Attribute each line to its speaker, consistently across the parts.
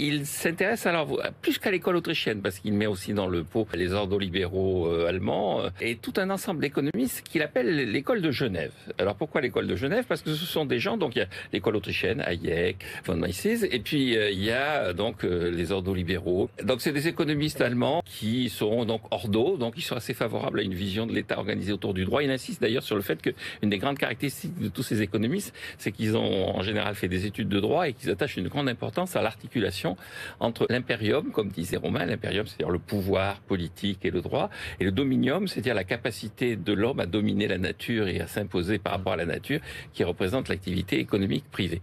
Speaker 1: il s'intéresse alors plus qu'à l'école autrichienne, parce qu'il met aussi dans le pot les ordolibéraux allemands et tout un ensemble d'économistes qu'il appelle l'école de Genève. Alors pourquoi l'école de Genève? Parce que ce sont des gens, donc il y a l'école autrichienne, Hayek, von Mises, et puis il y a donc les ordolibéraux. Donc c'est des économistes allemands qui sont donc ordo, donc ils sont assez favorables à une vision de l'État organisé autour du droit. Il insiste d'ailleurs sur le fait qu'une des grandes caractéristiques de tous ces économistes, c'est qu'ils ont en général fait des études de droit et qu'ils attachent une grande importance à l'articulation entre l'imperium, comme disait Romain, l'imperium, c'est-à-dire le pouvoir politique et le droit, et le dominium, c'est-à-dire la capacité de l'homme à dominer la nature et à s'imposer par rapport à la nature, qui représente l'activité économique privée.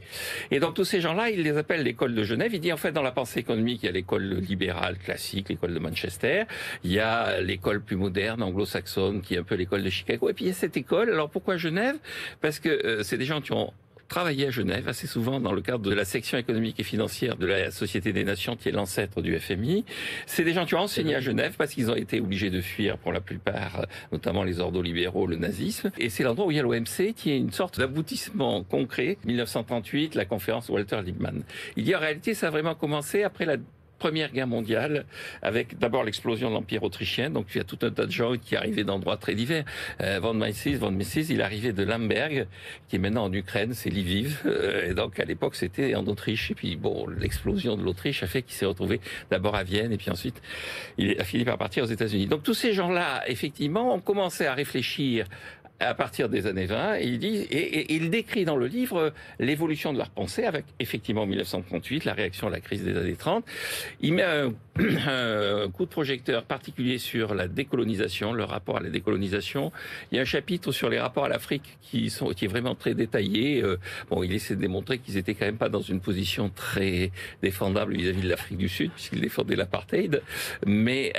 Speaker 1: Et donc tous ces gens-là, il les appelle l'école de Genève. Il dit en fait dans la pensée économique, il y a l'école libérale classique, l'école de Manchester, il y a l'école plus moderne, anglo-saxonne, qui est un peu l'école de Chicago, et puis il y a cette école. Alors pourquoi Genève? Parce que c'est des gens qui ont travaillé à Genève assez souvent dans le cadre de la section économique et financière de la Société des Nations, qui est l'ancêtre du FMI. C'est des gens qui ont enseigné à Genève parce qu'ils ont été obligés de fuir pour la plupart, notamment les ordolibéraux, le nazisme. Et c'est l'endroit où il y a l'OMC, qui est une sorte d'aboutissement concret. 1938, la conférence Walter Lippmann. Il dit en réalité, ça a vraiment commencé après la Première Guerre mondiale, avec d'abord l'explosion de l'Empire autrichien. Donc il y a tout un tas de gens qui arrivaient d'endroits très divers. Von Mises, il arrivait de Lemberg, qui est maintenant en Ukraine, c'est Lviv. Et donc à l'époque, c'était en Autriche. Et puis bon, l'explosion de l'Autriche a fait qu'il s'est retrouvé d'abord à Vienne, et puis ensuite, il a fini par partir aux États-Unis. Donc tous ces gens-là, effectivement, ont commencé à réfléchir à partir des années 20, et il décrit dans le livre l'évolution de leur pensée avec, effectivement, en 1938, la réaction à la crise des années 30. Il met un coup de projecteur particulier sur la décolonisation, le rapport à la décolonisation. Il y a un chapitre sur les rapports à l'Afrique qui est vraiment très détaillé. Bon, il essaie de démontrer qu'ils étaient quand même pas dans une position très défendable vis-à-vis de l'Afrique du Sud, puisqu'ils défendaient l'apartheid. Mais,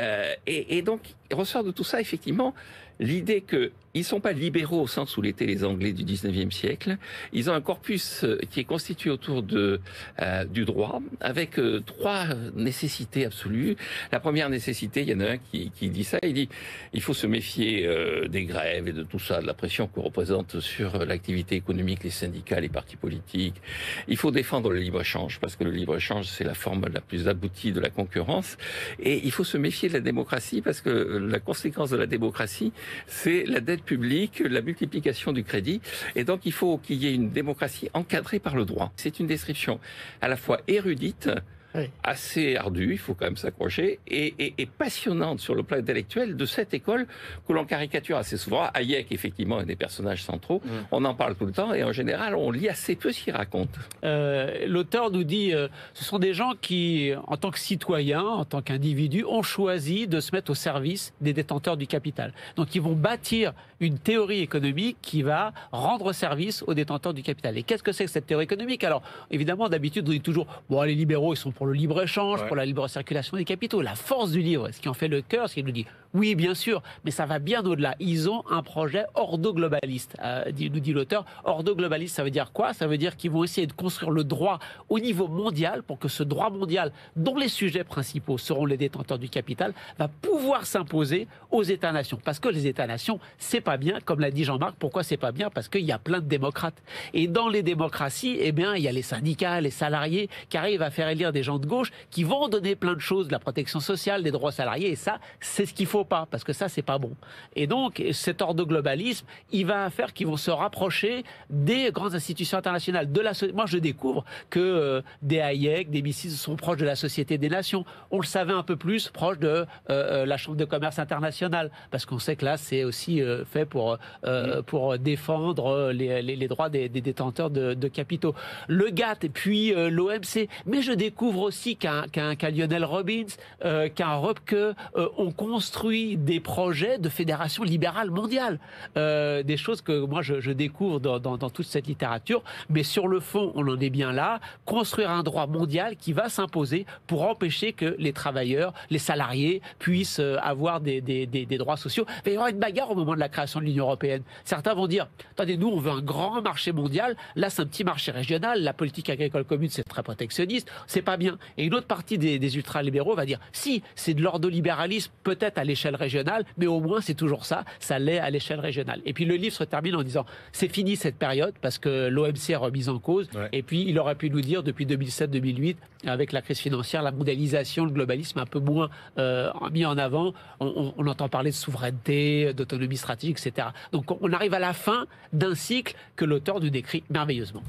Speaker 1: et donc, il ressort de tout ça, effectivement, l'idée qu'ils ne sont pas libéraux au sens où l'étaient les Anglais du 19e siècle. Ils ont un corpus qui est constitué autour du droit, avec trois nécessités absolues. La première nécessité, il y en a un qui dit ça, il dit il faut se méfier des grèves et de tout ça, de la pression que représente sur l'activité économique, les syndicats, les partis politiques. Il faut défendre le libre-échange, parce que le libre-échange, c'est la forme la plus aboutie de la concurrence. Et il faut se méfier de la démocratie, parce que la conséquence de la démocratie, c'est la dette publique, la multiplication du crédit. Et donc, il faut qu'il y ait une démocratie encadrée par le droit. C'est une description à la fois érudite, oui, assez ardue, il faut quand même s'accrocher, et passionnante sur le plan intellectuel de cette école que l'on caricature assez souvent. Hayek, effectivement, est des personnages centraux. On en parle tout le temps et en général, on lit assez peu ce qu'il raconte.
Speaker 2: L'auteur nous dit ce sont des gens qui, en tant que citoyens, en tant qu'individus, ont choisi de se mettre au service des détenteurs du capital. Donc, ils vont bâtir une théorie économique qui va rendre service aux détenteurs du capital. Et qu'est-ce que c'est que cette théorie économique? Alors, évidemment, d'habitude, on dit toujours bon, les libéraux, ils sont pour le libre-échange, pour la libre circulation des capitaux. La force du livre, ce qui en fait le cœur, c'est qu'il nous dit oui, bien sûr, mais ça va bien au-delà. Ils ont un projet ordo-globaliste, nous dit l'auteur. Ordo-globaliste, ça veut dire quoi? Ça veut dire qu'ils vont essayer de construire le droit au niveau mondial pour que ce droit mondial, dont les sujets principaux seront les détenteurs du capital, va pouvoir s'imposer aux États-nations. Parce que les États-nations, c'est pas bien, comme l'a dit Jean-Marc. Pourquoi c'est pas bien? Parce qu'il y a plein de démocrates. Et dans les démocraties, eh bien, il y a les syndicats, les salariés qui arrivent à faire élire des gens de gauche qui vont donner plein de choses, de la protection sociale, des droits salariés, et ça, c'est ce qu'il faut pas, parce que ça, c'est pas bon. Et donc, cet ordo-globalisme, il va faire qu'ils vont se rapprocher des grandes institutions internationales. Moi, je découvre que des Hayek, des Mises sont proches de la Société des Nations. On le savait un peu plus, proche de la Chambre de commerce internationale, parce qu'on sait que là, c'est aussi fait pour défendre les droits des détenteurs de capitaux. Le GATT et puis l'OMC. Mais je découvre aussi qu'un Lionel Robbins, qu'un Röpke ont construit des projets de fédération libérale mondiale. Des choses que moi je découvre dans toute cette littérature, mais sur le fond, on en est bien là. Construire un droit mondial qui va s'imposer pour empêcher que les travailleurs, les salariés puissent avoir des droits sociaux. Il va y avoir une bagarre au moment de la création de l'Union européenne. Certains vont dire, attendez, nous on veut un grand marché mondial, là c'est un petit marché régional, la politique agricole commune c'est très protectionniste, c'est pas bien. Et une autre partie des ultralibéraux va dire, si, c'est de l'ordolibéralisme peut-être à l'échelle l'échelle régionale, mais au moins c'est toujours ça, ça l'est à l'échelle régionale. Et puis le livre se termine en disant c'est fini cette période parce que l'OMC est remise en cause. Ouais. Et puis il aurait pu nous dire depuis 2007-2008, avec la crise financière, la mondialisation, le globalisme un peu moins mis en avant. On entend parler de souveraineté, d'autonomie stratégique, etc. Donc on arrive à la fin d'un cycle que l'auteur nous décrit merveilleusement.